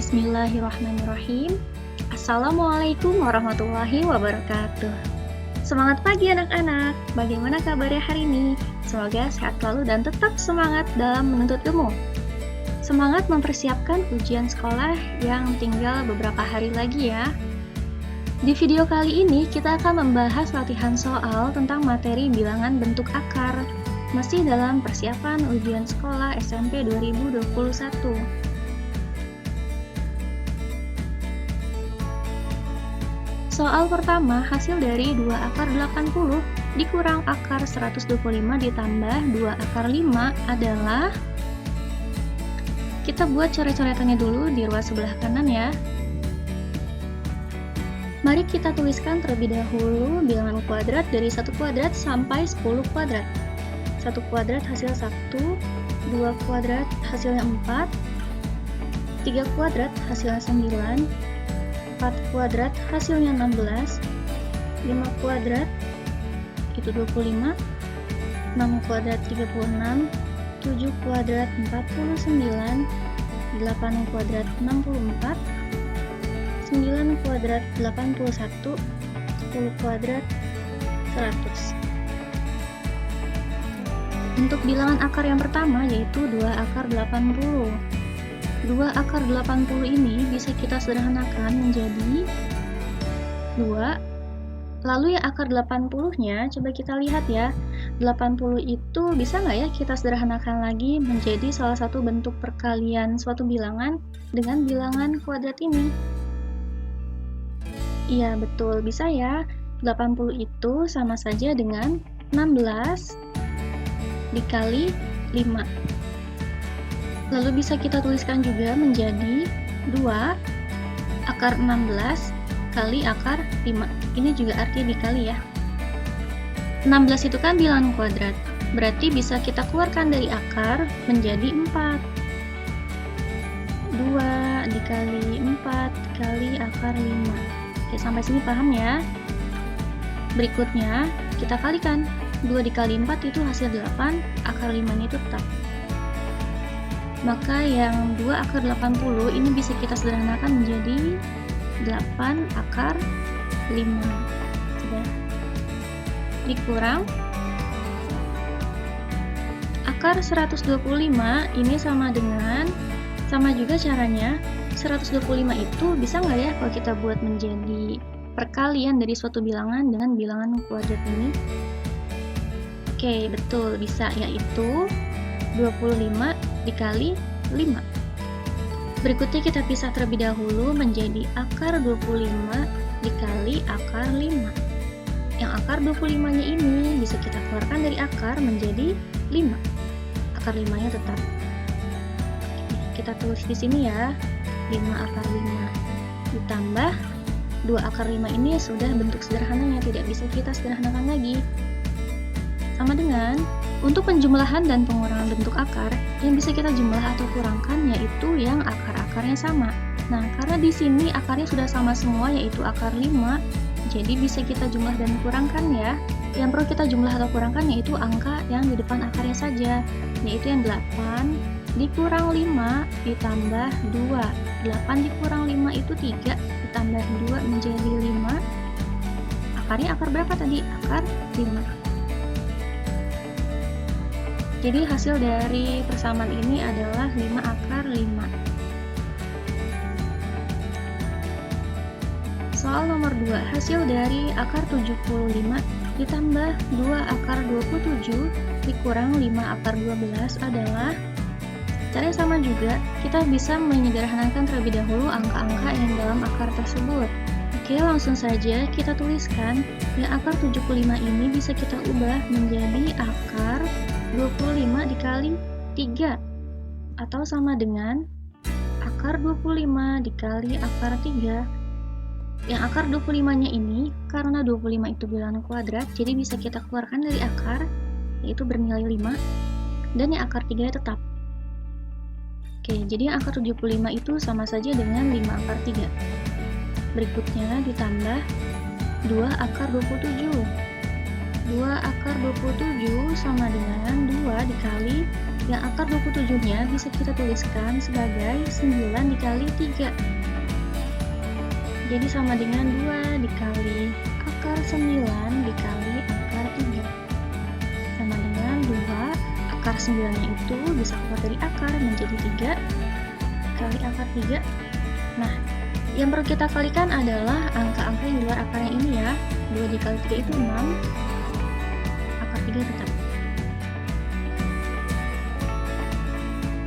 Bismillahirrahmanirrahim. Assalamualaikum warahmatullahi wabarakatuh. Semangat pagi anak-anak. Bagaimana kabarnya hari ini? Semoga sehat selalu dan tetap semangat dalam menuntut ilmu. Semangat mempersiapkan ujian sekolah yang tinggal beberapa hari lagi ya. Di video kali ini kita akan membahas latihan soal tentang materi bilangan bentuk akar, masih dalam persiapan ujian sekolah SMP 2021. Soal pertama, hasil dari 2 akar 80 dikurang akar 125 ditambah 2 akar 5 adalah... Kita buat coret-coretannya dulu di ruas sebelah kanan ya. Mari kita tuliskan terlebih dahulu bilangan kuadrat dari 1 kuadrat sampai 10 kuadrat. 1 kuadrat hasil 1, 2 kuadrat hasilnya 4, 3 kuadrat hasilnya 9, 4 kuadrat hasilnya 16, 5 kuadrat itu 25, 6 kuadrat 36, 7 kuadrat 49, 8 kuadrat 64, 9 kuadrat 81, 10 kuadrat 100. Untuk bilangan akar yang pertama yaitu 2 akar 80. 2 akar 80 ini bisa kita sederhanakan menjadi 2. Lalu yang akar 80-nya coba kita lihat ya. 80 itu bisa nggak ya kita sederhanakan lagi menjadi salah satu bentuk perkalian suatu bilangan dengan bilangan kuadrat ini? Iya betul, bisa ya. 80 itu sama saja dengan 16 dikali 5. Lalu bisa kita tuliskan juga menjadi 2 akar 16 kali akar 5. Ini juga artinya dikali ya. 16 itu kan bilangan kuadrat, berarti bisa kita keluarkan dari akar menjadi 4. 2 dikali 4 kali akar 5. Oke, sampai sini paham ya? Berikutnya, kita kalikan. 2 dikali 4 itu hasil 8, akar 5-nya itu tetap. Maka yang 2 akar 80 ini bisa kita sederhanakan menjadi 8 akar 5. Sudah. Dikurang akar 125 ini sama juga caranya. 125 itu bisa nggak ya kalau kita buat menjadi perkalian dari suatu bilangan dengan bilangan kuadrat ini? Oke, betul, bisa, yaitu 25 dikali 5. Berikutnya kita pisah terlebih dahulu menjadi akar 25 dikali akar 5. Yang akar 25-nya ini bisa kita keluarkan dari akar menjadi 5. Akar 5-nya tetap. Kita tulis di sini ya, 5 akar 5 ditambah 2 akar 5 ini sudah bentuk sederhananya, tidak bisa kita sederhanakan lagi. Sama dengan untuk penjumlahan dan pengurangan bentuk akar, yang bisa kita jumlah atau kurangkan yaitu yang akar-akarnya sama. Nah, karena di sini akarnya sudah sama semua yaitu akar 5, jadi bisa kita jumlah dan kurangkan ya. Yang perlu kita jumlah atau kurangkan yaitu angka yang di depan akarnya saja, yaitu yang 8 dikurang 5 ditambah 2. 8 dikurang 5 itu 3 ditambah 2 menjadi 5. Akarnya akar berapa tadi? Akar 5. Jadi hasil dari persamaan ini adalah 5 akar 5. Soal nomor 2, hasil dari akar 75 ditambah 2 akar 27 dikurang 5 akar 12 adalah... Caranya sama juga, kita bisa menyederhanakan terlebih dahulu angka-angka yang dalam akar tersebut. Oke, langsung saja kita tuliskan yang akar 75 ini bisa kita ubah menjadi akar 25 dikali 3 atau sama dengan akar 25 dikali akar 3. Yang akar 25-nya ini karena 25 itu bilangan kuadrat, jadi bisa kita keluarkan dari akar yaitu bernilai 5 dan yang akar 3 tetap. Oke, jadi yang akar 75 itu sama saja dengan 5 akar 3. Berikutnya ditambah 2 akar 27. 2 akar 27 sama dengan 2 dikali Yang akar 27-nya bisa kita tuliskan sebagai 9 dikali 3. Jadi sama dengan 2 dikali akar 9 dikali akar 3. Sama dengan 2, akar 9-nya itu bisa keluar dari akar menjadi 3 kali akar 3. Nah, yang perlu kita kalikan adalah angka-angka yang di luar akarnya ini ya. 2 dikali 3 itu 6, akar 3 tetap.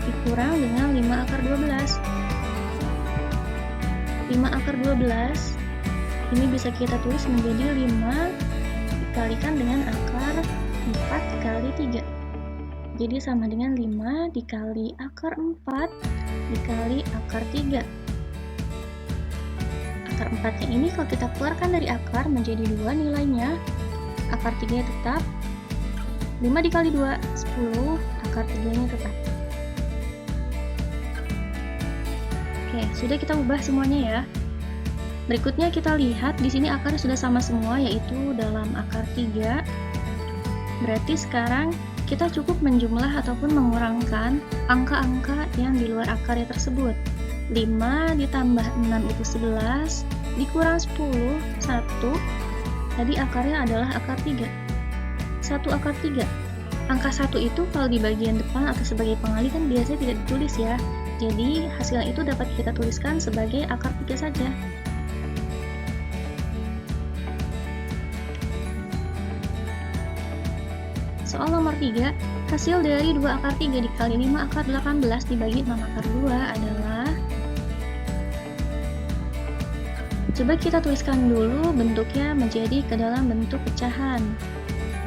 Dikurang dengan 5 akar 12. 5 akar 12 ini bisa kita tulis menjadi 5 dikalikan dengan akar 4 kali 3. Jadi sama dengan 5 dikali akar 4 dikali akar 3. Akar 4-nya ini kalau kita keluarkan dari akar menjadi 2 nilainya. Akar 3-nya tetap. 5 dikali 2, 10, akar 3-nya tetap. Oke, sudah kita ubah semuanya ya. Berikutnya kita lihat di sini akarnya sudah sama semua, yaitu dalam akar 3. Berarti sekarang kita cukup menjumlah ataupun mengurangkan angka-angka yang di luar akarnya tersebut. 5 ditambah 6 itu 11, dikurang 10, 1. Tadi akarnya adalah akar 3. 1 akar 3. Angka 1 itu kalau di bagian depan atau sebagai pengali kan biasanya tidak ditulis ya. Jadi hasilnya itu dapat kita tuliskan sebagai akar 3 saja. Soal nomor 3, hasil dari 2 akar 3 dikali 5 akar 18 dibagi 6 akar 2 adalah... Coba kita tuliskan dulu bentuknya menjadi ke dalam bentuk pecahan.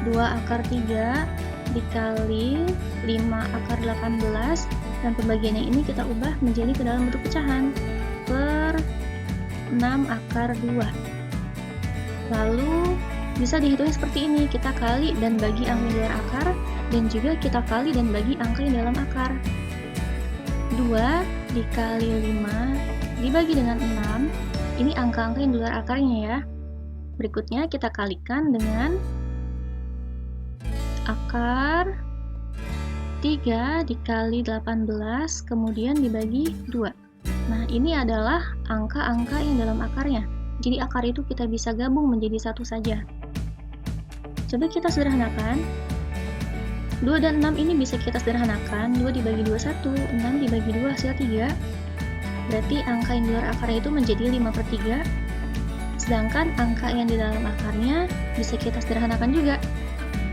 2 akar 3 dikali 5 akar 18, dan pembagiannya ini kita ubah menjadi ke dalam bentuk pecahan per 6 akar 2. Lalu bisa dihitung seperti ini, kita kali dan bagi angka yang di luar akar, dan juga kita kali dan bagi angka yang dalam akar. 2 dikali 5 dibagi dengan 6, ini angka-angka yang di luar akarnya ya. Berikutnya kita kalikan dengan akar 3 dikali 18 kemudian dibagi 2. Nah, ini adalah angka-angka yang dalam akarnya. Jadi akar itu kita bisa gabung menjadi satu saja. Coba kita sederhanakan. 2 dan 6 ini bisa kita sederhanakan. 2 dibagi 2, 1. 6 dibagi 2, hasil 3. Berarti angka yang di luar akarnya itu menjadi 5/3. Sedangkan angka yang di dalam akarnya bisa kita sederhanakan juga.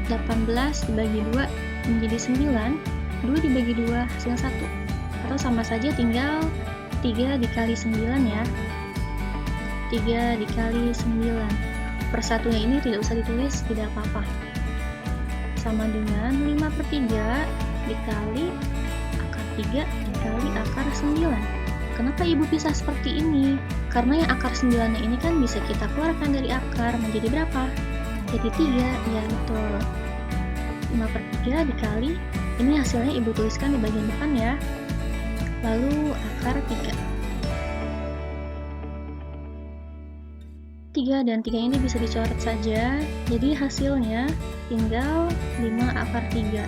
18 dibagi 2 menjadi 9, 2 dibagi 2 hasil 1. Atau sama saja tinggal 3 dikali 9 ya. 3 dikali 9. Persatunya ini tidak usah ditulis, tidak apa-apa. Sama dengan 5/3 dikali akar 3 dikali akar 9. Kenapa ibu pisah seperti ini? Karena yang akar 9-nya ini kan bisa kita keluarkan dari akar menjadi berapa? Jadi 3, ya betul. 5/3 dikali, ini hasilnya ibu tuliskan di bagian depan ya. Lalu akar 3. 3 dan 3 ini bisa dicoret saja, jadi hasilnya tinggal 5 akar 3.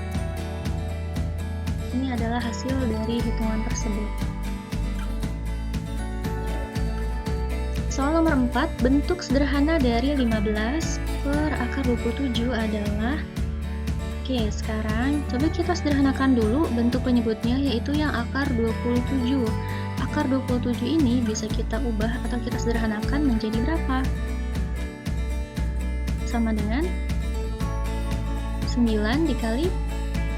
Ini adalah hasil dari hitungan tersebut. Soal nomor 4, bentuk sederhana dari 15 per akar 27 adalah... Oke, sekarang coba kita sederhanakan dulu bentuk penyebutnya, yaitu yang akar 27. Akar 27 ini bisa kita ubah atau kita sederhanakan menjadi berapa? Sama dengan 9 dikali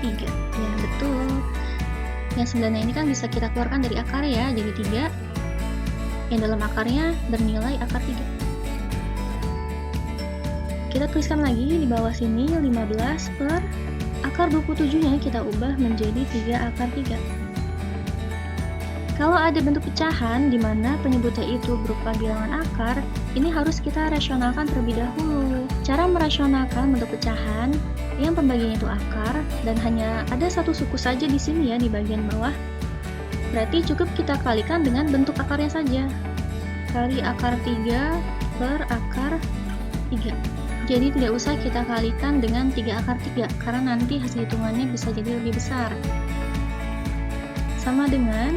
3. Ya, betul. Yang 9-nya ini kan bisa kita keluarkan dari akar ya, jadi 3. Yang dalam akarnya bernilai akar 3. Kita tuliskan lagi di bawah sini 15 per akar 27-nya kita ubah menjadi 3 akar 3. Kalau ada bentuk pecahan di mana penyebutnya itu berupa bilangan akar, ini harus kita rasionalkan terlebih dahulu. Cara merasionalkan bentuk pecahan yang pembagiannya itu akar dan hanya ada satu suku saja di sini ya, di bagian bawah. Berarti cukup kita kalikan dengan bentuk akarnya saja. Kali akar 3 per akar 3. Jadi tidak usah kita kalikan dengan 3 akar 3, karena nanti hasil hitungannya bisa jadi lebih besar. Sama dengan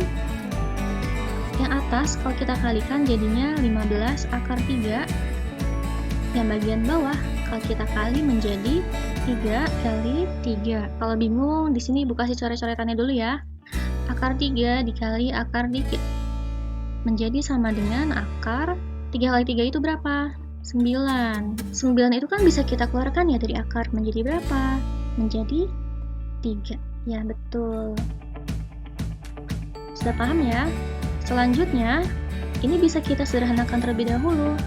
yang atas, kalau kita kalikan jadinya 15 akar 3. Yang bagian bawah, kalau kita kali menjadi 3 kali 3. Kalau bingung, di sini Ibu kasih coret-coretannya dulu ya. Akar 3 dikali akar dikit menjadi sama dengan akar 3 kali 3 itu berapa? 9. 9 itu kan bisa kita keluarkan ya dari akar, menjadi berapa? Menjadi 3. Ya, betul. Sudah paham ya? Selanjutnya, ini bisa kita sederhanakan terlebih dahulu.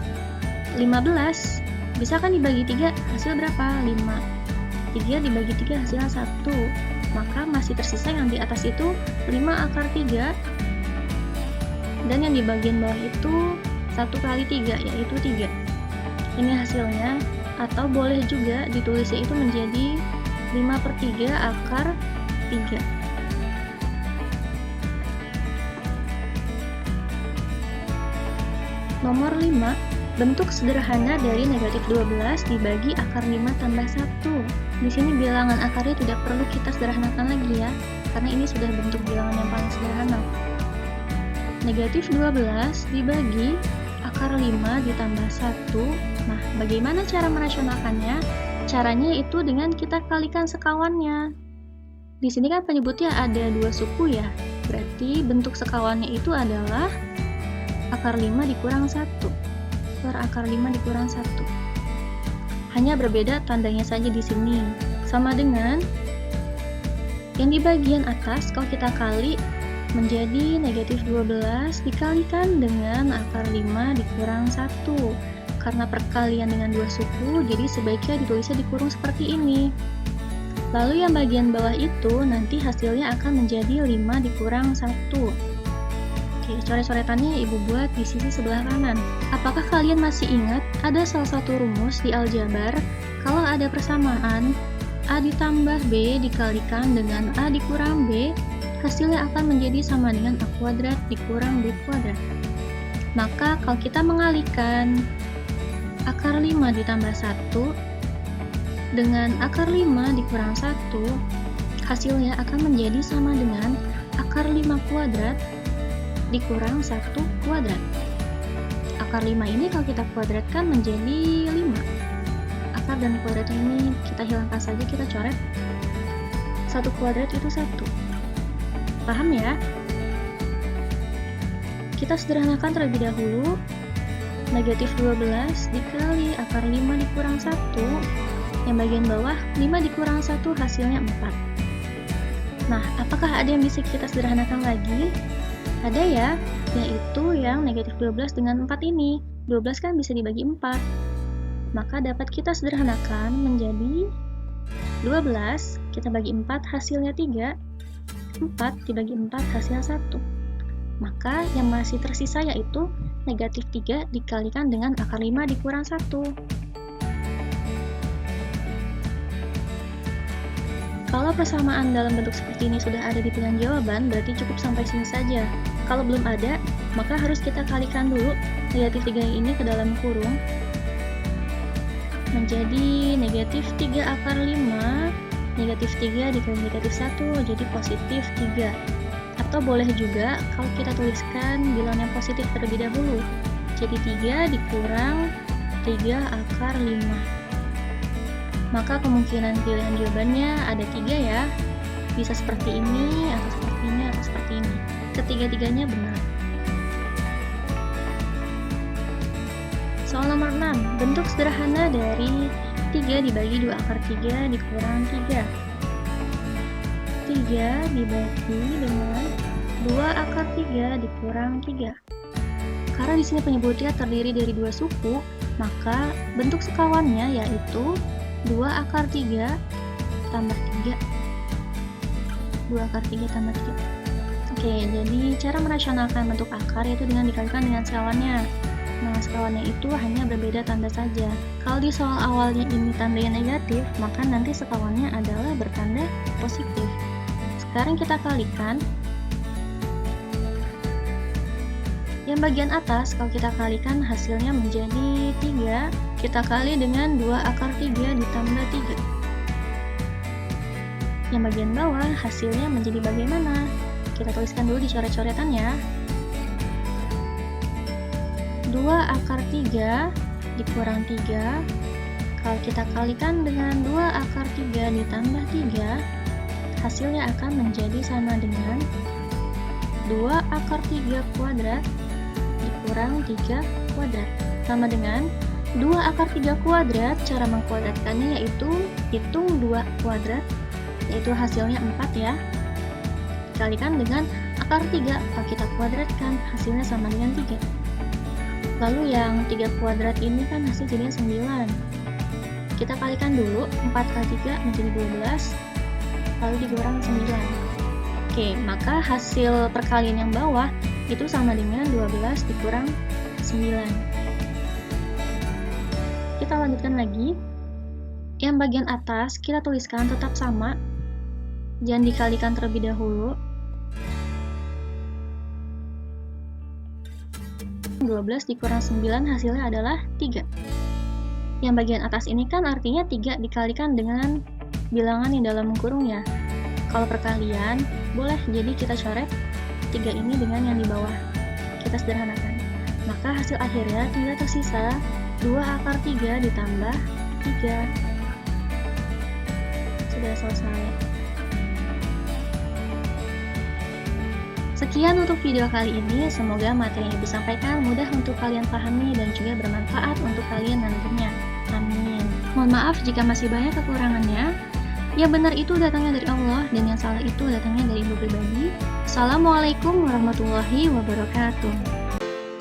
15 bisa kan dibagi 3, hasil berapa? 5. 3 dibagi 3 hasilnya 1. Maka masih tersisa yang di atas itu 5 akar 3. Dan yang di bagian bawah itu 1 kali 3, yaitu 3. Ini hasilnya, atau boleh juga ditulisnya itu menjadi 5/3 akar 3. Nomor 5, bentuk sederhana dari negatif 12 dibagi akar 5 tambah 1. Di sini bilangan akarnya tidak perlu kita sederhanakan lagi ya, karena ini sudah bentuk bilangan yang paling sederhana. Negatif 12 dibagi akar 5 ditambah 1. Nah, bagaimana cara merasionalkannya? Caranya itu dengan kita kalikan sekawannya. Di sini kan penyebutnya ada 2 suku ya, berarti bentuk sekawannya itu adalah akar 5 dikurang 1 per akar 5 dikurang 1. Hanya berbeda tandanya saja di sini. Sama dengan yang di bagian atas, kalau kita kali menjadi negatif 12 dikalikan dengan akar 5 dikurang 1. Karena perkalian dengan 2 suku, jadi sebaiknya ditulisnya dikurung seperti ini. Lalu yang bagian bawah itu nanti hasilnya akan menjadi 5 dikurang 1. Oke, coret-coretannya Ibu buat di sisi sebelah kanan. Apakah kalian masih ingat ada salah satu rumus di aljabar kalau ada persamaan A ditambah B dikalikan dengan A dikurang B, hasilnya akan menjadi sama dengan A kuadrat dikurang B kuadrat. Maka kalau kita mengalihkan akar 5 ditambah 1 dengan akar 5 dikurang 1, hasilnya akan menjadi sama dengan akar 5 kuadrat dikurang 1 kuadrat. Akar 5 ini kalau kita kuadratkan menjadi 5. Akar dan kuadratnya ini kita hilangkan saja, kita coret. 1 kuadrat itu 1. Paham ya? Kita sederhanakan terlebih dahulu. Negatif 12 dikali akar 5 dikurang 1. Yang bagian bawah 5 dikurang 1 hasilnya 4. Nah, apakah ada yang bisa kita sederhanakan lagi? Ada ya, yaitu yang negatif 12 dengan 4 ini. 12 kan bisa dibagi 4. Maka dapat kita sederhanakan menjadi 12, kita bagi 4 hasilnya 3. 4 dibagi 4 hasil 1. Maka yang masih tersisa yaitu negatif 3 dikalikan dengan akar 5 dikurang 1. Kalau persamaan dalam bentuk seperti ini sudah ada di pilihan jawaban, berarti cukup sampai sini saja. Kalau belum ada, maka harus kita kalikan dulu negatif 3 ini ke dalam kurung. Menjadi negatif 3 akar 5, negatif 3 dikali negatif 1, jadi positif 3. Atau boleh juga kalau kita tuliskan bilangan yang positif terlebih dahulu. Jadi 3 dikurang 3 akar 5. Maka kemungkinan pilihan jawabannya ada 3 ya. Bisa seperti ini, atau seperti ini, atau seperti ini. Ketiga-tiganya benar. Soal nomor 6. Bentuk sederhana dari 3 dibagi 2 akar 3 dikurang 3. 3 dibagi dengan 2 akar 3 dikurang 3. Karena di sini penyebutnya terdiri dari 2 suku, maka bentuk sekawannya yaitu 2 akar 3 tambah 3. 2 akar 3 tambah 3. Oke, jadi cara merasionalkan bentuk akar yaitu dengan dikalikan dengan sekawannya. Nah, sekawannya itu hanya berbeda tanda saja. Kalau di soal awalnya ini tandanya negatif, maka nanti sekawannya adalah bertanda positif. Sekarang kita kalikan. Yang bagian atas kalau kita kalikan hasilnya menjadi 3, kita kali dengan 2 akar 3 ditambah 3. Yang bagian bawah hasilnya menjadi bagaimana? Kita tuliskan dulu di coret-coretan ya. 2 akar 3 dikurang 3, kalau kita kalikan dengan 2 akar 3 ditambah 3, hasilnya akan menjadi sama dengan 2 akar 3 kuadrat dikurang 3 kuadrat, sama dengan 2 akar 3 kuadrat. Cara mengkuadratkannya yaitu hitung 2 kuadrat, yaitu hasilnya 4 ya, dikalikan dengan akar 3, kalau kita kuadratkan hasilnya sama dengan 3. Lalu yang 3 kuadrat ini kan hasil jadinya 9. Kita kalikan dulu, 4 kali 3 menjadi 12, lalu dikurang 9. Oke, maka hasil perkalian yang bawah itu sama dengan 12 dikurang 9. Kita lanjutkan lagi. Yang bagian atas kita tuliskan tetap sama, jangan dikalikan terlebih dahulu. 12 dikurang 9 hasilnya adalah 3. Yang bagian atas ini kan artinya 3 dikalikan dengan bilangan yang dalam kurung ya. Kalau perkalian, boleh jadi kita coret 3 ini dengan yang di bawah. Kita sederhanakan. Maka hasil akhirnya tinggal tersisa 2 akar 3 ditambah 3. Sudah selesai. Sekian untuk video kali ini, semoga materi yang disampaikan mudah untuk kalian pahami dan juga bermanfaat untuk kalian nantinya. Amin. Mohon maaf jika masih banyak kekurangannya. Yang benar itu datangnya dari Allah dan yang salah itu datangnya dari ibu pribadi. Assalamualaikum warahmatullahi wabarakatuh.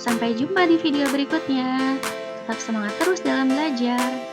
Sampai jumpa di video berikutnya. Tetap semangat terus dalam belajar.